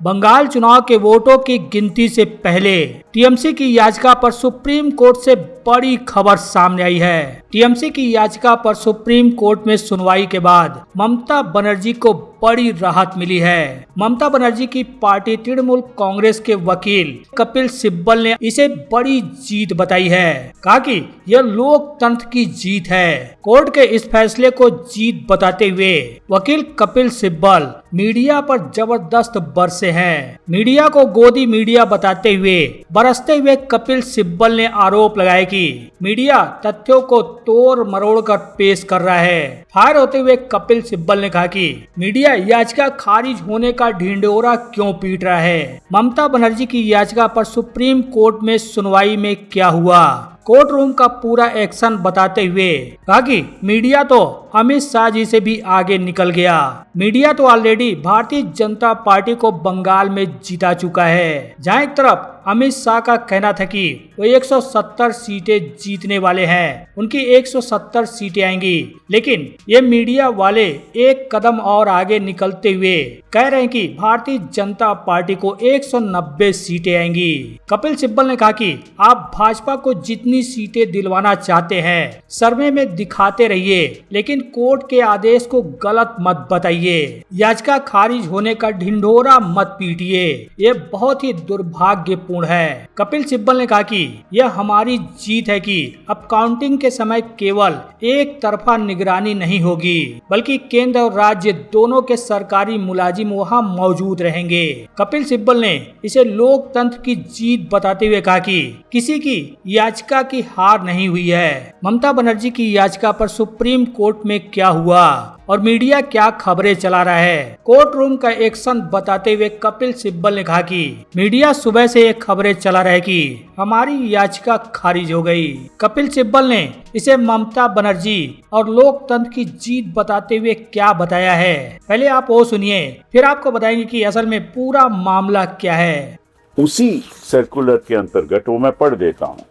बंगाल चुनाव के वोटों की गिनती से पहले टीएमसी की याचिका पर सुप्रीम कोर्ट से बड़ी खबर सामने आई है। टीएमसी की याचिका पर सुप्रीम कोर्ट में सुनवाई के बाद ममता बनर्जी को बड़ी राहत मिली है। ममता बनर्जी की पार्टी तृणमूल कांग्रेस के वकील कपिल सिब्बल ने इसे बड़ी जीत बताई है। कहा कि यह लोकतंत्र की जीत है। कोर्ट के इस फैसले को जीत बताते हुए वकील कपिल सिब्बल मीडिया पर जबरदस्त बरसे हैं। मीडिया को गोदी मीडिया बताते हुए बरसते हुए कपिल सिब्बल ने आरोप लगाया कि मीडिया तथ्यों को तोड़ मरोड़ कर पेश कर रहा है। फायर होते हुए कपिल सिब्बल ने कहा कि मीडिया याचिका खारिज होने का ढिंढोरा क्यों पीट रहा है। ममता बनर्जी की याचिका पर सुप्रीम कोर्ट में सुनवाई में क्या हुआ, कोर्ट रूम का पूरा एक्शन बताते हुए कहा कि मीडिया तो अमित शाह जी से भी आगे निकल गया। मीडिया तो ऑलरेडी भारतीय जनता पार्टी को बंगाल में जीता चुका है। जहां एक तरफ अमित शाह का कहना था कि वो 170 सीटें जीतने वाले हैं, उनकी 170 सीटें आएंगी, लेकिन ये मीडिया वाले एक कदम और आगे निकलते हुए कह रहे हैं कि भारतीय जनता पार्टी को 190 सीटें आएंगी। कपिल सिब्बल ने कहा कि आप भाजपा को जितनी सीटें दिलवाना चाहते हैं सर्वे में दिखाते रहिए, लेकिन कोर्ट के आदेश को गलत मत बताइए। याचिका खारिज होने का ढिंढोरा मत पीटिए, ये बहुत ही दुर्भाग्यपूर्ण है। कपिल सिब्बल ने कहा कि यह हमारी जीत है कि अब काउंटिंग के समय केवल एक तरफा निगरानी नहीं होगी, बल्कि केंद्र और राज्य दोनों के सरकारी मुलाजिम वहां मौजूद रहेंगे। कपिल सिब्बल ने इसे लोकतंत्र की जीत बताते हुए कहा कि किसी की याचिका की हार नहीं हुई है। ममता बनर्जी की याचिका पर सुप्रीम कोर्ट में क्या हुआ और मीडिया क्या खबरें चला रहा है, कोर्ट रूम का एक्शन बताते हुए कपिल सिब्बल ने कहा कि मीडिया सुबह से ये खबरें चला रहा है कि हमारी याचिका खारिज हो गई। कपिल सिब्बल ने इसे ममता बनर्जी और लोकतंत्र की जीत बताते हुए क्या बताया है, पहले आप वो सुनिए, फिर आपको बताएंगे कि असल में पूरा मामला क्या है। उसी सर्कुलर के अंतर्गत वो मैं पढ़ देता हूँ।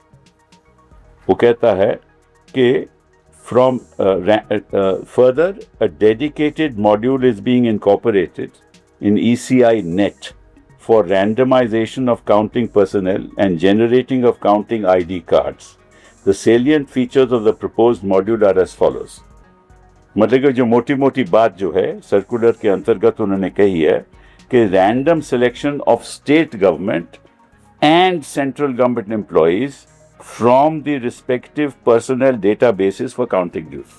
वो कहता है कि from further a dedicated module is being incorporated in ECI net for randomization of counting personnel and generating of counting ID cards. The salient features of the proposed module are as follows. मतलब कि जो मोटी मोटी बात जो है circular के अंतर्गत उन्होंने कही है कि random selection of state government and central government employees from the respective personnel databases for counting duty.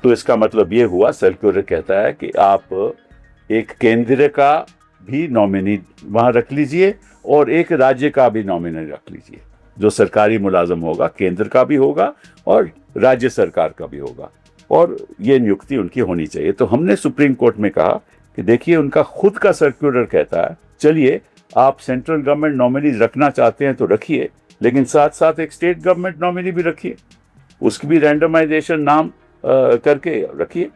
तो इसका मतलब ये हुआ, सर्कुलर कहता है कि आप एक केंद्र का भी नॉमिनी वहां रख लीजिए और एक राज्य का भी नॉमिनी रख लीजिए। जो सरकारी मुलाजम होगा केंद्र का भी होगा और राज्य सरकार का भी होगा, और ये नियुक्ति उनकी होनी चाहिए। तो हमने सुप्रीम कोर्ट में कहा कि देखिए उनका खुद का सर्कुलर कहता है चलिए आप सेंट्रल गवर्नमेंट नॉमिनी रखना चाहते हैं तो रखिए, लेकिन साथ साथ एक स्टेट गवर्नमेंट नॉमिनी भी रखिए, उसकी भी रैंडमाइजेशन नाम करके रखिए।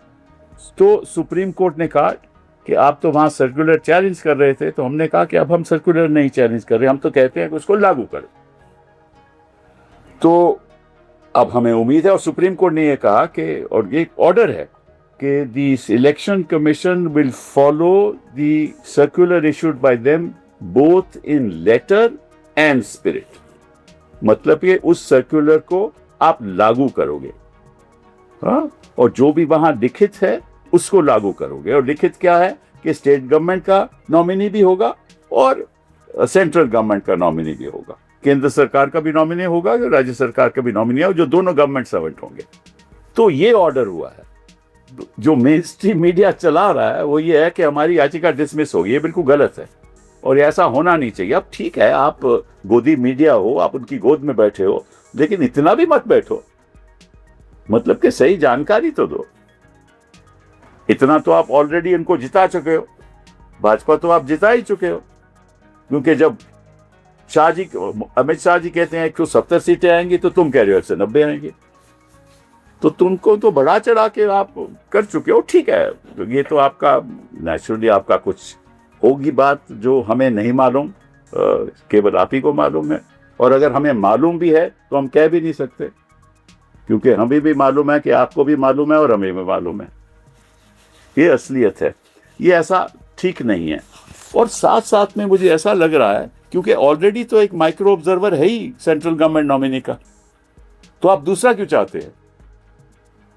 तो सुप्रीम कोर्ट ने कहा कि आप तो वहां सर्कुलर चैलेंज कर रहे थे, तो हमने कहा कि अब हम सर्कुलर नहीं चैलेंज कर रहे, हम तो कहते हैं कि उसको लागू करें। तो अब हमें उम्मीद है, और सुप्रीम कोर्ट ने यह कहा कि, और ये ऑर्डर है कि the election commission will follow the circular issued by them both in letter and spirit. मतलब कि उस सर्कुलर को आप लागू करोगे, हाँ, और जो भी वहां लिखित है उसको लागू करोगे। और लिखित क्या है कि स्टेट गवर्नमेंट का नॉमिनी भी होगा और सेंट्रल गवर्नमेंट का नॉमिनी भी होगा, केंद्र सरकार का भी नॉमिनी होगा, राज्य सरकार का भी नॉमिनी होगा, जो दोनों गवर्नमेंट सर्वेंट होंगे। तो ये ऑर्डर हुआ है। जो मेन स्ट्रीम मीडिया चला रहा है वो ये है कि हमारी याचिका डिसमिस होगी, ये बिल्कुल गलत है और ऐसा होना नहीं चाहिए। अब ठीक है, आप गोदी मीडिया हो, आप उनकी गोद में बैठे हो, लेकिन इतना भी मत बैठो, मतलब कि सही जानकारी तो दो। इतना तो आप ऑलरेडी इनको जिता चुके हो, भाजपा तो आप जिता ही चुके हो, क्योंकि जब अमित शाह जी कहते हैं 170 सीटें आएंगी तो तुम कह रहे हो 190 आएंगी, तो तुमको तो बढ़ा चढ़ा के आप कर चुके हो। ठीक है, ये तो आपका नेचुरली आपका कुछ होगी बात जो हमें नहीं मालूम, केवल आप ही को मालूम है, और अगर हमें मालूम भी है तो हम कह भी नहीं सकते, क्योंकि हमें भी मालूम है कि आपको भी मालूम है और हमें भी मालूम है। ये असलियत है, ये ऐसा ठीक नहीं है। और साथ साथ में मुझे ऐसा लग रहा है, क्योंकि ऑलरेडी तो एक माइक्रो ऑब्जर्वर है ही सेंट्रल गवर्नमेंट नॉमिनी का, तो आप दूसरा क्यों चाहते हैं?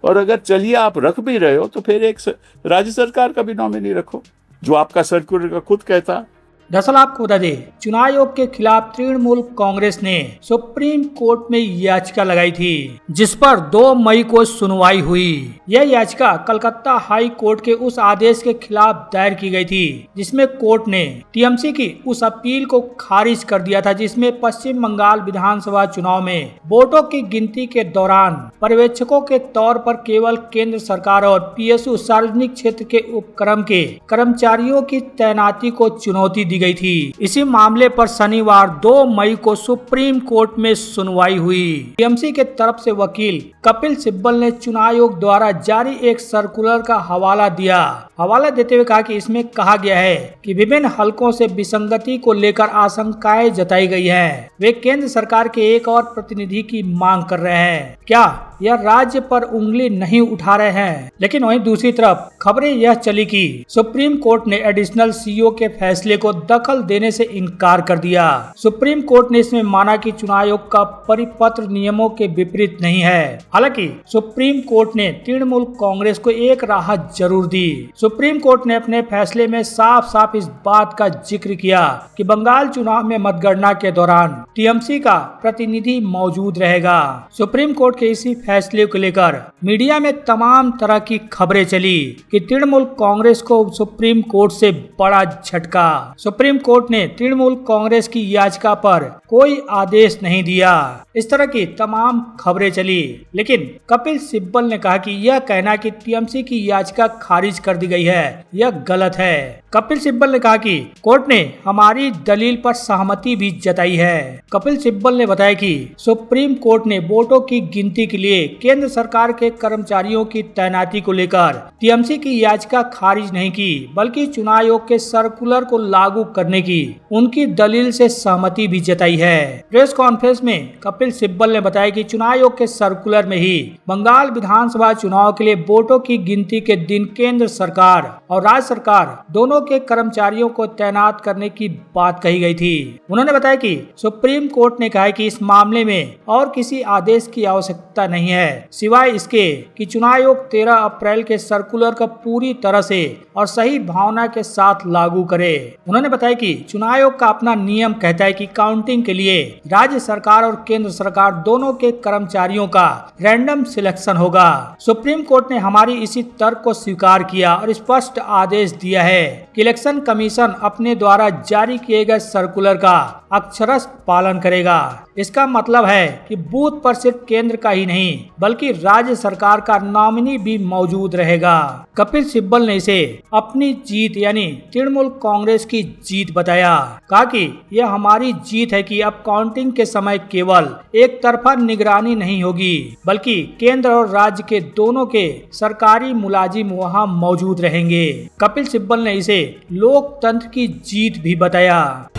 और अगर चलिए आप रख भी रहे हो तो फिर एक राज्य सरकार का भी नॉमिनी रखो, जो आपका सर्कुलर का खुद कहता है। दरअसल आपको बता दें, चुनाव आयोग के खिलाफ तृणमूल कांग्रेस ने सुप्रीम कोर्ट में याचिका लगाई थी, जिस पर 2 मई को सुनवाई हुई। यह याचिका कलकत्ता हाई कोर्ट के उस आदेश के खिलाफ दायर की गई थी, जिसमें कोर्ट ने टीएमसी की उस अपील को खारिज कर दिया था, जिसमें पश्चिम बंगाल विधानसभा चुनाव में वोटों की गिनती के दौरान पर्यवेक्षकों के तौर पर केवल केंद्र सरकार और पीएसयू सार्वजनिक क्षेत्र के उपक्रम के कर्मचारियों की तैनाती को चुनौती दी गई थी। इसी मामले पर शनिवार 2 मई को सुप्रीम कोर्ट में सुनवाई हुई। टीएमसी के तरफ से वकील कपिल सिब्बल ने चुनाव आयोग द्वारा जारी एक सर्कुलर का हवाला दिया। हवाला देते हुए कहा कि इसमें कहा गया है कि विभिन्न हलकों से विसंगति को लेकर आशंकाएं जताई गई है। वे केंद्र सरकार के एक और प्रतिनिधि की मांग कर रहे हैं। क्या यह राज्य पर उंगली नहीं उठा रहे हैं? लेकिन वहीं दूसरी तरफ खबरें यह चली कि सुप्रीम कोर्ट ने एडिशनल सीईओ के फैसले को दखल देने से इनकार कर दिया। सुप्रीम कोर्ट ने इसमें माना कि चुनाव आयोग का परिपत्र नियमों के विपरीत नहीं है। हालांकि सुप्रीम कोर्ट ने तृणमूल कांग्रेस को एक राहत जरूर दी। सुप्रीम कोर्ट ने अपने फैसले में साफ साफ इस बात का जिक्र किया कि बंगाल चुनाव में मतगणना के दौरान टीएमसी का प्रतिनिधि मौजूद रहेगा। सुप्रीम कोर्ट के इसी फैसले को लेकर मीडिया में तमाम तरह की खबरें चली कि तृणमूल कांग्रेस को सुप्रीम कोर्ट से बड़ा झटका। सुप्रीम कोर्ट ने तृणमूल कांग्रेस की याचिका पर कोई आदेश नहीं दिया। इस तरह की तमाम खबरें चली, लेकिन कपिल सिब्बल ने कहा कि यह कहना कि टीएमसी की याचिका खारिज कर दी गई है, यह गलत है। कपिल सिब्बल ने कहा कि कोर्ट ने हमारी दलील पर सहमति भी जताई है। कपिल सिब्बल ने बताया कि सुप्रीम कोर्ट ने वोटों की गिनती के लिए केंद्र सरकार के कर्मचारियों की तैनाती को लेकर टीएमसी की याचिका खारिज नहीं की, बल्कि चुनाव आयोग के सर्कुलर को लागू करने की उनकी दलील से सहमति भी जताई है। प्रेस कॉन्फ्रेंस में कपिल सिब्बल ने बताया कि चुनाव आयोग के सर्कुलर में ही बंगाल विधानसभा चुनाव के लिए वोटों की गिनती के दिन केंद्र सरकार और राज्य सरकार दोनों के कर्मचारियों को तैनात करने की बात कही गई थी। उन्होंने बताया कि सुप्रीम कोर्ट ने कहा कि इस मामले में और किसी आदेश की आवश्यकता नहीं है, सिवाय इसके कि चुनाव आयोग 13 अप्रैल के सर्कुलर का पूरी तरह से और सही भावना के साथ लागू करे। उन्होंने बताया कि चुनाव आयोग का अपना नियम कहता है कि काउंटिंग के लिए राज्य सरकार और केंद्र सरकार दोनों के कर्मचारियों का रैंडम सिलेक्शन होगा। सुप्रीम कोर्ट ने हमारी इसी तर्क को स्वीकार किया और स्पष्ट आदेश दिया है कि इलेक्शन कमीशन अपने द्वारा जारी किए गए सर्कुलर का अक्षरशः पालन करेगा। इसका मतलब है कि बूथ पर सिर्फ केंद्र का ही नहीं बल्कि राज्य सरकार का नॉमिनी भी मौजूद रहेगा। कपिल सिब्बल ने इसे अपनी जीत यानी तृणमूल कांग्रेस की जीत बताया। कहा कि यह हमारी जीत है कि अब काउंटिंग के समय केवल एक तरफा निगरानी नहीं होगी, बल्कि केंद्र और राज्य के दोनों के सरकारी मुलाजिम वहां मौजूद रहेंगे। कपिल सिब्बल ने इसे लोकतंत्र की जीत भी बताया।